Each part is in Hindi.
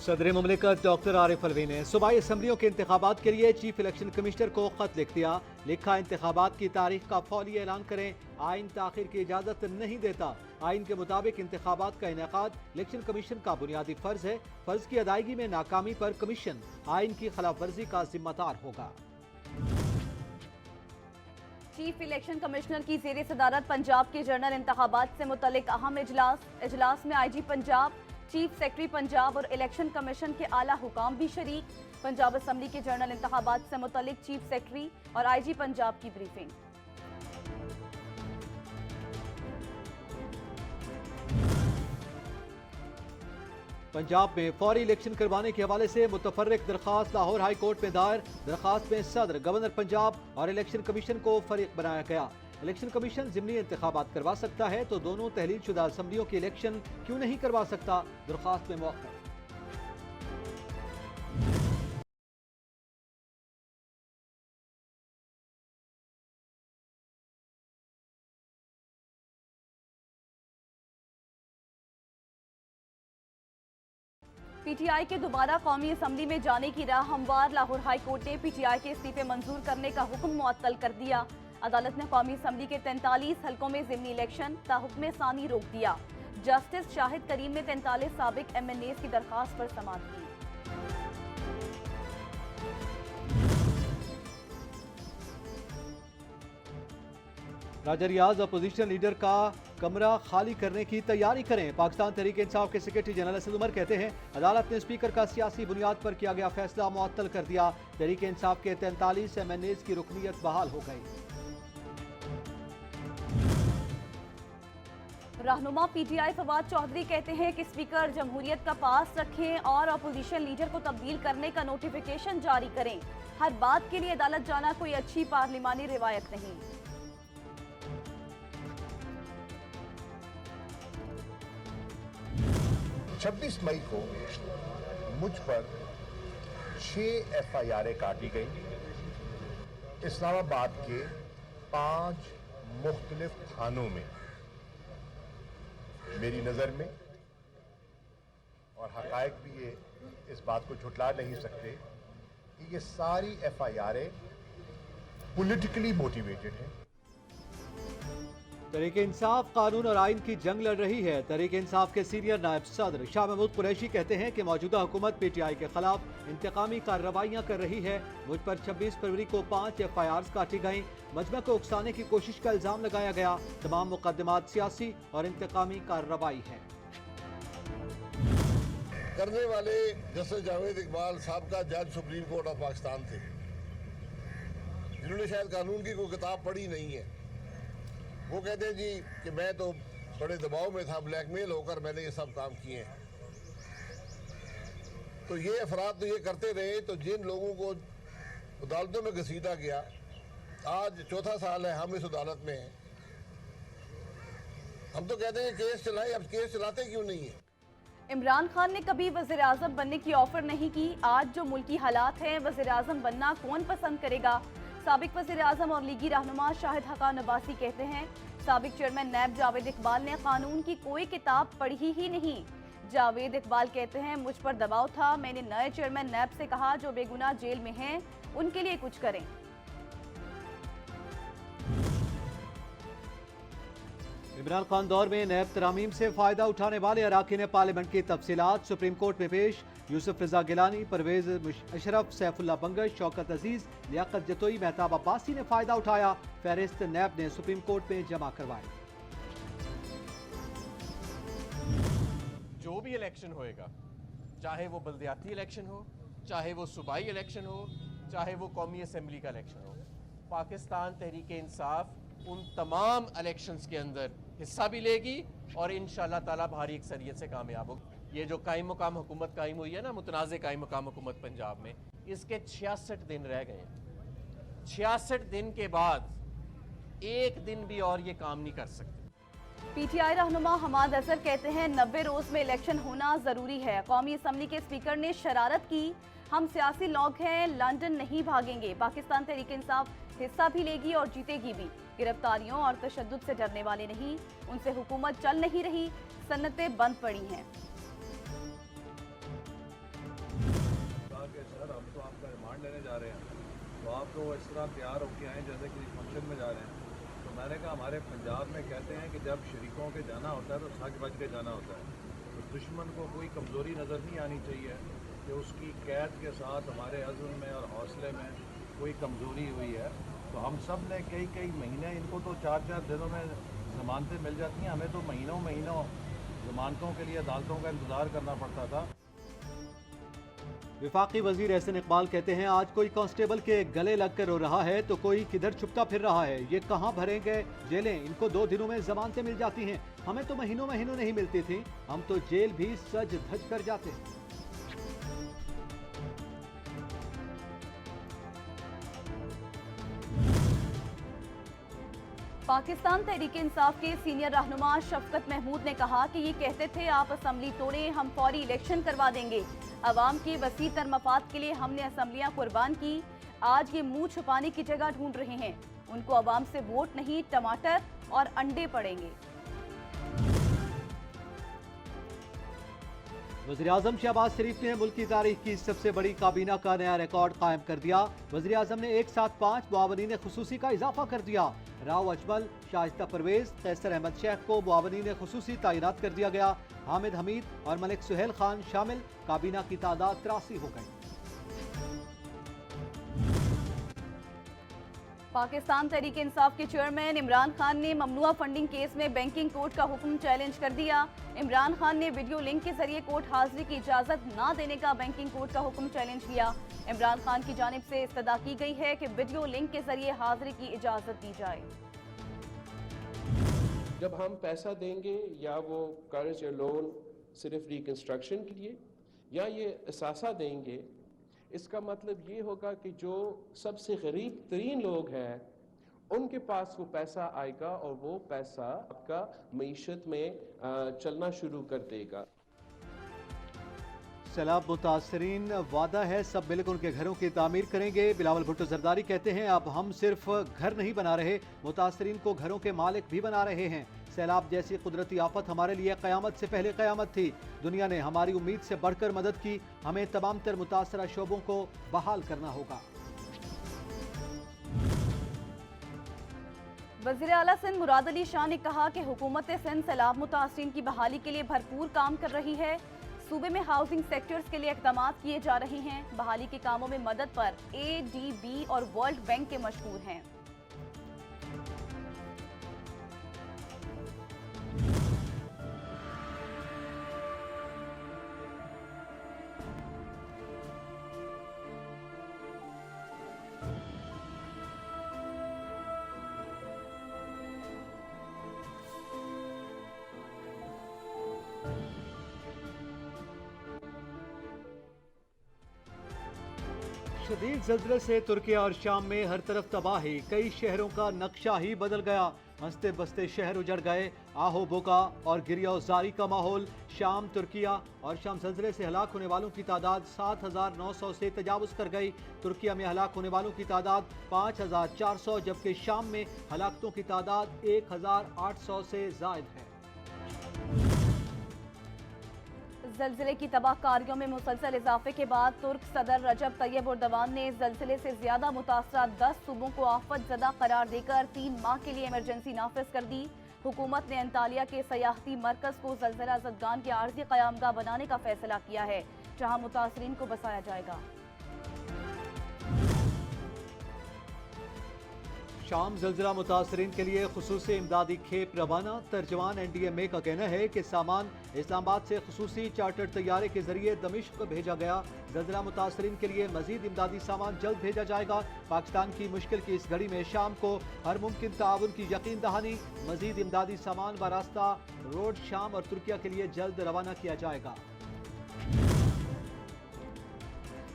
सदर मुमलिकत डॉक्टर आरिफ अलवी ने सूबाई असम्बलियों के इंतखाबात के लिए चीफ इलेक्शन कमिश्नर को खत लिख दिया। लिखा, इंतखाबात की तारीख का फौरी ऐलान करें। आइन ताखिर की इजाजत नहीं देता। आइन के मुताबिक इंतखाबात का इनेकाद इलेक्शन कमीशन का बुनियादी फर्ज है। फर्ज की अदायगी में नाकामी पर कमीशन आइन की खिलाफ वर्जी का जिम्मेदार होगा। चीफ इलेक्शन कमिश्नर की ज़ेरे सदारत पंजाब के जनरल इंतखाबात से मुतल्लिक अहम इजलास में IG Punjab, chief secretary Punjab और इलेक्शन कमीशन के आला हुकाम भी शरीक। पंजाब असम्बली के जनरल इंतखाबात से मुतल्लिक चीफ सेक्रेटरी और IG पंजाब की ब्रीफिंग। पंजाब में फौरी इलेक्शन करवाने के हवाले से मुतफर्रिक दरखास्त लाहौर हाई कोर्ट में दायर। दरखास्त में सदर, गवर्नर पंजाब और इलेक्शन कमीशन को फरीक बनाया गया। इलेक्शन कमीशन ज़िमनी इंतखाबात करवा सकता है तो दोनों तहलील शुदा असम्बलियों के इलेक्शन क्यों नहीं करवा सकता? दरखास्त में मौक़िफ़। PTI के दोबारा कौमी असम्बली में जाने की राह हमवार। लाहौर हाई कोर्ट ने PTI के इस्तीफे मंजूर करने का हुक्म मुअत्तल कर दिया। अदालत ने कौमी असम्बली के 43 हल्कों में ज़िमनी इलेक्शन ताहुक्म सानी रोक दिया। जस्टिस शाहिद करीम ने 43 साबिक MNAs की दरखास्त पर समाअत की। राजा रियाज अपोजिशन लीडर का कमरा खाली करने की तैयारी करें। पाकिस्तान तहरीक इंसाफ के सेक्रेटरी जनरल असद उमर कहते हैं, अदालत ने स्पीकर का सियासी बुनियाद पर किया गया फैसला मुअत्तल कर दिया। तहरीक इंसाफ के 43 MNAs की रुकनीत बहाल हो गई। रहनुमा PTI फवाद चौधरी कहते हैं कि स्पीकर जमहूरियत का पास रखें और अपोजिशन लीडर को तब्दील करने का नोटिफिकेशन जारी करें। हर बात के लिए अदालत जाना कोई अच्छी पार्लिमानी रिवायत नहीं। 26 मई को मुझ पर 6 FIR काटी गई। इस्लामाबाद के 5 मुख्तलिफ थानों में। मेरी नज़र में और हक़ाइक़ भी ये इस बात को झुटला नहीं सकते कि ये सारी FIR पॉलिटिकली मोटिवेटेड है। तहरीक इंसाफ कानून और आइन की जंग लड़ रही है। तहरीक इंसाफ के सीनियर नायब सदर शाह महमूद कुरैशी कहते हैं कि मौजूदा हुकूमत PTI के खिलाफ इंतकामी कार्रवाइयाँ कर रही है। मुझ पर 26 फरवरी को 5 FIRs काटी गईं। मजमा को उकसाने की कोशिश का इल्जाम लगाया गया। तमाम मुकदमात सियासी और इंतकामी कार्रवाई है। करने वाले जस्टिस जावेद इकबाल साहब का जज सुप्रीम कोर्ट ऑफ पाकिस्तान थे, जिन्होंने शायद कानून की कोई किताब पढ़ी नहीं है। वो कहते हैं जी कि मैं तो बड़े दबाव में था, ब्लैकमेल होकर मैंने ये सब काम किए हैं। तो ये अफराद तो ये करते रहे, तो जिन लोगों को अदालतों में घसीटा गया, आज चौथा साल है हम इस अदालत में हैं। हम तो कहते हैं केस चलाएं, अब केस चलाते क्यों नहीं है? इमरान खान ने कभी वज़ीर आज़म बनने की ऑफर नहीं की। आज जो मुल्की हालात हैं, वज़ीर आज़म बनना कौन पसंद करेगा? साबिक वज़ीर आज़म और लीगी रहनुमा शाहिद हक़ान अब्बासी कहते हैं, साबिक चेयरमैन नैब जावेद इकबाल ने कानून की कोई किताब पढ़ी ही नहीं। जावेद इकबाल कहते हैं, मुझ पर दबाव था, मैंने नए चेयरमैन नैब से कहा जो बेगुनाह जेल में हैं उनके लिए कुछ करें। इमरान खान दौर में नैब तरामीम से फायदा उठाने वाले अराकीन पार्लियामेंट की तफसीलात सुप्रीम कोर्ट में पेश। यूसुफ रजा गिलानी, परवेज अशरफ, सैफुल्ला बंगश, शौकत अजीज, लियाकत जतोई, मेहताब अब्बासी ने फायदा उठाया। फहरिस्त नैब ने सुप्रीम कोर्ट में जमा करवाई। जो भी इलेक्शन होएगा, चाहे वो बल्दियाती इलेक्शन हो, चाहे वो सूबाई इलेक्शन हो, चाहे वो कौमी असम्बली का इलेक्शन हो, पाकिस्तान तहरीक इंसाफ उन तमाम इलेक्शंस के अंदर हिस्सा भी लेगी और इंशाअल्लाह ताला भारी अक्सरियत से कामयाब होगी। ये जो कायम मुकाम हुकूमत कायम हुई है ना, मुतनाज़ कायम मुकाम हुकूमत पंजाब में, इसके 66 दिन रह गए। 66 दिन के बाद एक दिन भी और ये काम नहीं कर सकते। PTI रहनुमा हमाद अजहर कहते हैं, 90 रोज में इलेक्शन होना जरूरी है। कौमी असम्बली के स्पीकर ने शरारत की, हम सियासी लोग हैं, लंदन नहीं भागेंगे। पाकिस्तान तहरीक इंसाफ हिस्सा भी लेगी और जीतेगी भी। गिरफ्तारियों और तशद्दुद से डरने वाले नहीं, उनसे हुकूमत चल नहीं रही, सन्नतें बंद पड़ी हैं। सर हम तो आपका रिमांड लेने जा रहे हैं, तो आप तो इस तरह तैयार होके आए जैसे किसी फंक्शन में जा रहे हैं। तो मैंने कहा हमारे पंजाब में कहते हैं कि जब शरीकों के जाना होता है तो सच बच के जाना होता है। तो दुश्मन को कोई कमज़ोरी नज़र नहीं आनी चाहिए कि उसकी कैद के साथ हमारे अज़्म में और हौसले में कोई कमज़ोरी हुई है। तो हम सब ने कई महीने, इनको तो 4-4 दिनों में ज़मानतें मिल जाती हैं, हमें तो महीनों ज़मानतों के लिए अदालतों का इंतज़ार करना पड़ता था। विफाकी वजीर एहसन इकबाल कहते हैं आज कोई कांस्टेबल के गले लगकर रो रहा है तो कोई किधर छुपता फिर रहा है। ये कहाँ भरेंगे जेलें, इनको 2 दिनों में जमानतें मिल जाती हैं, हमें तो महीनों नहीं मिलती थी, हम तो जेल भी सज धज कर जाते हैं। पाकिस्तान तहरीक इंसाफ के सीनियर रहनुमा शफकत महमूद ने कहा कि ये कहते थे आप असम्बली तोड़ें हम फौरी इलेक्शन करवा देंगे। अवाम के वसी तर मफाद के लिए हमने असम्बलियां कुर्बान की, आज ये मुंह छुपाने की जगह ढूंढ रहे हैं। उनको अवाम से वोट नहीं टमाटर और अंडे पड़ेंगे। वज़ीर-ए-आज़म शहबाज शरीफ ने मुल्क की तारीख की सबसे बड़ी काबीना का नया रिकॉर्ड कायम कर दिया। वज़ीर-ए-आज़म ने एक साथ 5 मुआवनीन खुसूसी का इजाफा कर दिया। राव अजमल, शाइस्ता परवेज, कैसर अहमद शेख को मुआवनीन खुसूसी तैनात कर दिया गया। हामिद हमीद और मलिक सुहेल खान शामिल, काबीना की तादाद 83 हो गई। पाकिस्तान तहरीक इंसाफ के चेयरमैन इमरान खान ने ममनुआ फंडिंग केस में बैंकिंग कोर्ट का हुक्म चैलेंज कर दिया। इमरान खान ने वीडियो लिंक के जरिए कोर्ट हाजिरी की इजाजत न देने का बैंकिंग कोर्ट का हुक्म चैलेंज किया। इमरान खान की जानिब से इस्तदा की गई है कि वीडियो लिंक के जरिए हाजिरी की इजाजत दी जाए। जब हम पैसा देंगे या वो कर्ज या लोन सिर्फ रिकंस्ट्रक्शन के लिए या ये असासा देंगे, इसका मतलब ये होगा कि जो सबसे गरीब तरीन लोग हैं उनके पास वो पैसा आएगा और वो पैसा आपका मईशत में चलना शुरू कर देगा। सैलाब मुतासरीन वादा है सब मिलकर उनके घरों की तामीर करेंगे। बिलावल भुट्टो जरदारी कहते हैं अब हम सिर्फ घर नहीं बना रहे, मुतासरीन को घरों के मालिक भी बना रहे हैं। सैलाब जैसी कुदरती आफत हमारे लिए क़यामत से पहले क़यामत थी। दुनिया ने हमारी उम्मीद से बढ़कर मदद की, हमें तमाम तर मुतासरा शोबों को बहाल करना होगा। वज़ीर आला सिंध मुराद अली शाह ने कहा कि हुकूमत सिंध सैलाब मुतासरीन की बहाली के लिए भरपूर काम कर रही है। सूबे में हाउसिंग सेक्टर्स के लिए इक़दाम किए जा रहे हैं। बहाली के कामों में मदद पर ADB और वर्ल्ड बैंक के मशहूर हैं। शदीद ज़ल्ज़ले से तुर्किया और शाम में हर तरफ तबाही, कई शहरों का नक्शा ही बदल गया। हंसते बसते शहर उजड़ गए, आहो बोका और गिरियाज़ारी का माहौल। शाम, तुर्किया और शाम ज़ल्ज़ले से हलाक होने वालों की तादाद 7,900 से तजावुज़ कर गई। तुर्किया में हलाक होने वालों की तादाद 5,400, जबकि शाम में हलाकतों की तादाद 1,800 से ज़ायद है। ज़ल्ज़ले की तबाहकारियों में मुसलसल इजाफे के बाद तुर्क सदर रजब तैयब एर्दोगान ने ज़ल्ज़ले से ज्यादा मुतासरा 10 सूबों को आफत ज़दा करार देकर 3 माह के लिए इमरजेंसी नाफिज कर दी। हुकूमत ने अंतालिया के सयाहती मरकज को ज़ल्ज़ला ज़दगान के आर्जी क़यामगाह बनाने का फैसला किया है, जहाँ मुतासरीन को बसाया जाएगा। शाम ज़ल्ज़ला मुतासरीन के लिए खुसूसी इमदादी खेप रवाना। तर्जमान NDMA का कहना है कि सामान इस्लामाबाद से खुसूसी चार्टर तैयारे के जरिए दमिश्क भेजा गया। ज़ल्ज़ला मुतासरीन के लिए मजीद इमदादी सामान जल्द भेजा जाएगा। पाकिस्तान की मुश्किल की इस घड़ी में शाम को हर मुमकिन ताउन की यकीन दहानी। मजीद इमदादी सामान व रास्ता रोड शाम और तुर्किया के लिए जल्द रवाना किया जाएगा।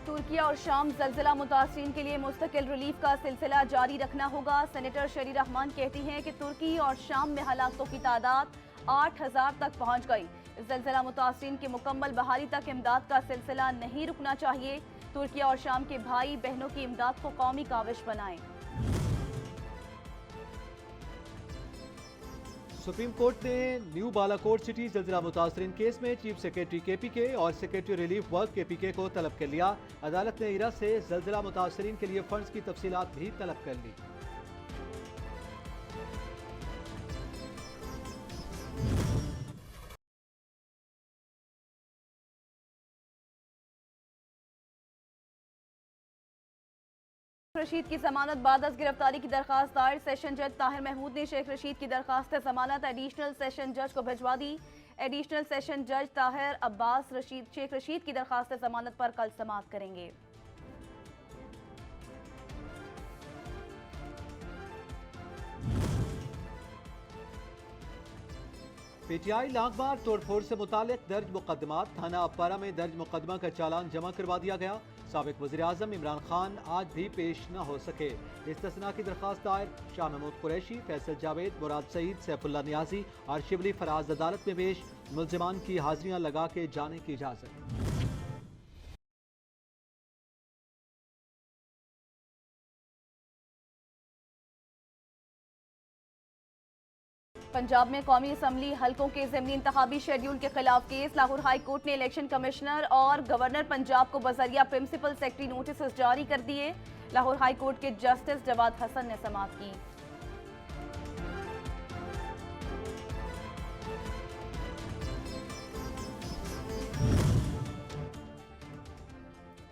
तुर्किया और शाम ज़ल्ज़ला मुतासरीन के लिए मुस्तकिल रिलीफ का सिलसिला जारी रखना होगा। सेनेटर शरी रहमान कहती हैं कि तुर्की और शाम में हलाकतों की तादाद 8,000 तक पहुंच गई। ज़ल्ज़ला मुतासरीन की मुकम्मल बहाली तक इमदाद का सिलसिला नहीं रुकना चाहिए। तुर्किया और शाम के भाई बहनों की इमदाद को कौमी काविश बनाएं। सुप्रीम कोर्ट ने न्यू बालाकोट सिटी जलजिला मुतासरीन केस में चीफ सेक्रेटरी KPK और सेक्रेटरी रिलीफ वर्क KPK को तलब कर लिया। अदालत ने इरा से जलजिला मुतासरीन के लिए फंड्स की तफसीलात भी तलब कर ली। रशीद की जमानत बाद गिरफ्तारी की दरखास्त दायर। सेशन जज ताहिर महमूद ने शेख रशीद की दरखास्त जमानत एडिशनल सेशन जज को भिजवा दी। एडिशनल सेशन जज ताहिर अब्बास रशीद शेख रशीद की दरखास्त जमानत पर कल समाअत करेंगे। PTI लांगमार तोड़फोड़ से मुतालिक दर्ज मुकदमात थाना अपारा में दर्ज मुकदमा का चालान जमा करवा दिया गया। साबिक वज़ीर-ए-आज़म इमरान खान आज भी पेश न हो सके। इस्तिस्ना की दरखास्त दायर। शाह महमूद कुरैशी, फैसल जावेद, मुराद सईद, सैफुल्ला नियाजी और शिबली फराज अदालत में पेश। मुल्जिमान की हाजिरियां लगा के जाने की इजाजत। पंजाब में कौमी असम्बली हलकों के ज़िमनी इंतखाबी शेड्यूल के खिलाफ केस। लाहौर हाई कोर्ट ने इलेक्शन कमिश्नर और गवर्नर पंजाब को बजरिया प्रिंसिपल सेक्रेटरी नोटिस जारी कर दिए। लाहौर हाई कोर्ट के जस्टिस जवाद हसन ने समाअत की।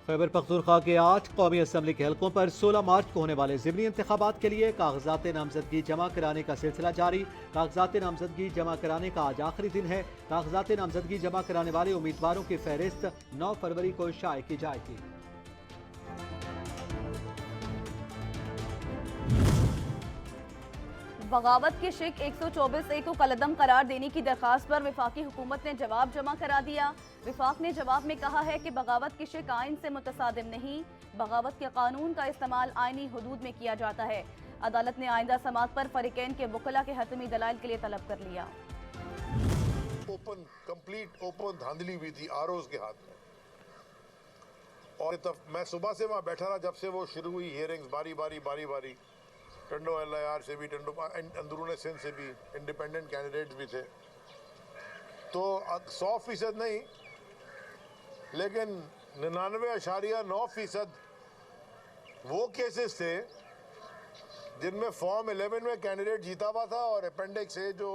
खैबर पख्तूनख्वा के 8 कौमी असम्बली के हलकों पर 16 मार्च को होने वाले ज़िमनी इंतखाबात के लिए कागजात नामजदगी जमा कराने का सिलसिला जारी। कागजात नामजदगी जमा कराने का आज आखिरी दिन है। कागजात नामजदगी जमा कराने वाले उम्मीदवारों की फहरिस्त 9 फरवरी को शाये की जाएगी। बगावत के शिक 124A को कलअदम करार देने की दरखास्त पर वफाकी हुकूमत ने जवाब जमा करा दिया। वफाक ने जवाब में कहा है कि बगावत की शिक आइन से मुतसादिम नहीं, बगावत के कानून का इस्तेमाल आइनी हुदूद में किया जाता है। अदालत ने आइंदा समाअत पर फरीकैन के वकला के हतमी दलाइल के लिए तलब कर लिया। कंप्लीट ओपन धांधली हुई थी आरओज के हाथ में, और मैं सुबह से वहाँ बैठा रहा जब से वो शुरू हुई हियरिंग्स, बारी बारी टंडो LIR से भी, टंडो अंदरून सिंध से भी, इंडिपेंडेंट कैंडिडेट्स भी थे। तो 100% नहीं, लेकिन 99.9% वो केसेस थे जिनमें फॉर्म 11 में कैंडिडेट जीता हुआ था और अपेंडिक्स A जो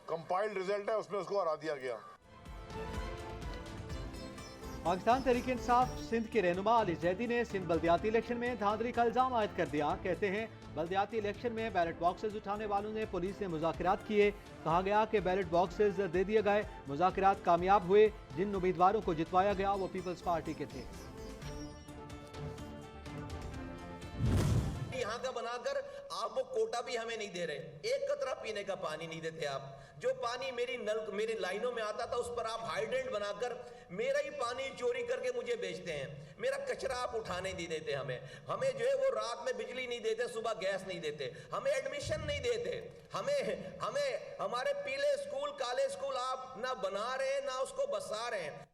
कंपाइल्ड रिजल्ट है उसमें उसको हरा दिया गया। पाकिस्तान तहरीक इंसाफ सिंध के रहनुमा अली जैदी ने सिंध बल्दियाती इलेक्शन में धांधली का इल्जाम आयद कर दिया। कहते हैं बल्दियाती इलेक्शन में बैलेट बॉक्सेस उठाने वालों ने पुलिस से मुज़ाकरात किए। कहा गया कि बैलेट बॉक्सेस दे दिए गए, मुज़ाकरात कामयाब हुए। जिन उम्मीदवारों को जितवाया गया वो पीपल्स पार्टी के थे। यहाँ का बनाकर आप वो कोटा भी हमें नहीं दे रहे, एक कतरा पीने का पानी नहीं देते आप। जो पानी मेरी लाइनों में आता था उस पर आप हाइड्रेंट बनाकर मेरा ही पानी चोरी करके मुझे बेचते हैं। मेरा कचरा आप उठाने नहीं देते हमें जो है वो रात में बिजली नहीं देते, सुबह गैस नहीं देते, हमें एडमिशन नहीं देते, हमें हमारे पीले स्कूल काले स्कूल आप ना बना रहे हैं ना उसको बसा रहे हैं।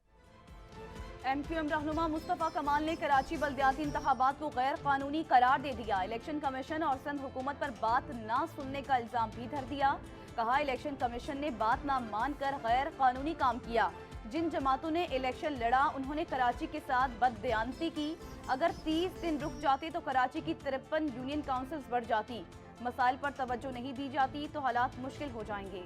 MQM रहनुमा मुस्तफ़ा कमाल ने कराची बल्दियाती इंतखाबात को गैर कानूनी करार दे दिया। इलेक्शन कमीशन और सिंध हुकूमत पर बात ना सुनने का इल्जाम भी धर दिया। कहा इलेक्शन कमीशन ने बात ना मानकर गैर कानूनी काम किया। जिन जमातों ने इलेक्शन लड़ा उन्होंने कराची के साथ बददयानती की। अगर 30 दिन रुक जाते तो कराची की 53 यूनियन काउंसिल्स बढ़ जाती। मसाइल पर तवज्जो नहीं दी जाती तो हालात मुश्किल हो जाएंगे।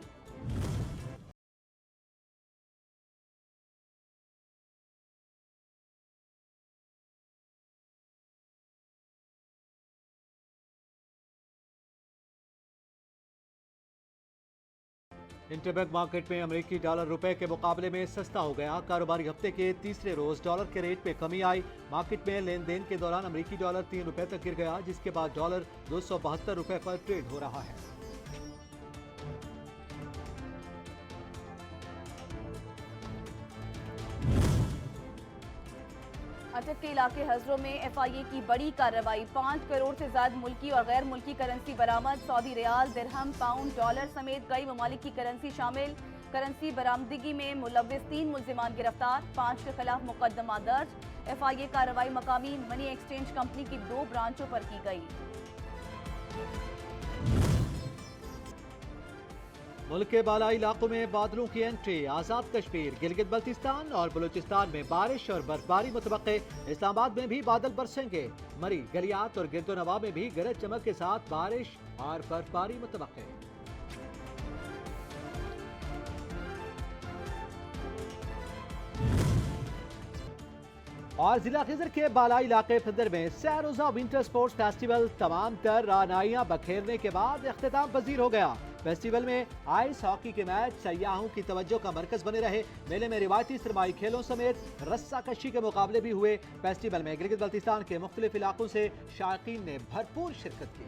इंटरबैंक मार्केट में अमेरिकी डॉलर रुपए के मुकाबले में सस्ता हो गया। कारोबारी हफ्ते के तीसरे रोज डॉलर के रेट में कमी आई। मार्केट में लेन देन के दौरान अमेरिकी डॉलर 3 रुपए तक गिर गया, जिसके बाद डॉलर 272 रुपए पर ट्रेड हो रहा है। अटक के इलाके हजरों में FIA की बड़ी कार्रवाई। 5 करोड़ से ज्यादा मुल्की और गैर मुल्की करेंसी बरामद। सऊदी रियाल, दिरहम, पाउंड, डॉलर समेत कई ममालिक की करेंसी शामिल। करेंसी बरामदगी में मुलव्विस 3 मुल्जिमान गिरफ्तार। 5 के खिलाफ मुकदमा दर्ज। FIA कार्रवाई मकामी मनी एक्सचेंज कंपनी की 2 ब्रांचों पर की गई। मुल्क के बालाई इलाकों में बादलों की एंट्री। आजाद कश्मीर, गिलगित बल्तिस्तान और बलूचिस्तान में बारिश और बर्फबारी मुतवक्के। इस्लामाबाद में भी बादल बरसेंगे। मरी, गलियात और गिरदोनवा में भी गरज चमक के साथ बारिश और बर्फबारी मुतवक्के। और जिला खिजर के बालाई इलाके फिदर में सैरोजा विंटर स्पोर्ट्स फेस्टिवल तमाम तर रानाइयां बखेरने के बाद इख्तिताम पजीर हो गया। फेस्टिवल में आइस हॉकी के मैच सयाहों की तवज्जो का मरकज बने रहे। मेले में रिवायती सरमाई खेलों समेत रस्सा कशी के मुकाबले भी हुए। फेस्टिवल में गिलगित बल्तिस्तान के मुख्तलिफ इलाकों से शायकीन ने भरपूर शिरकत की।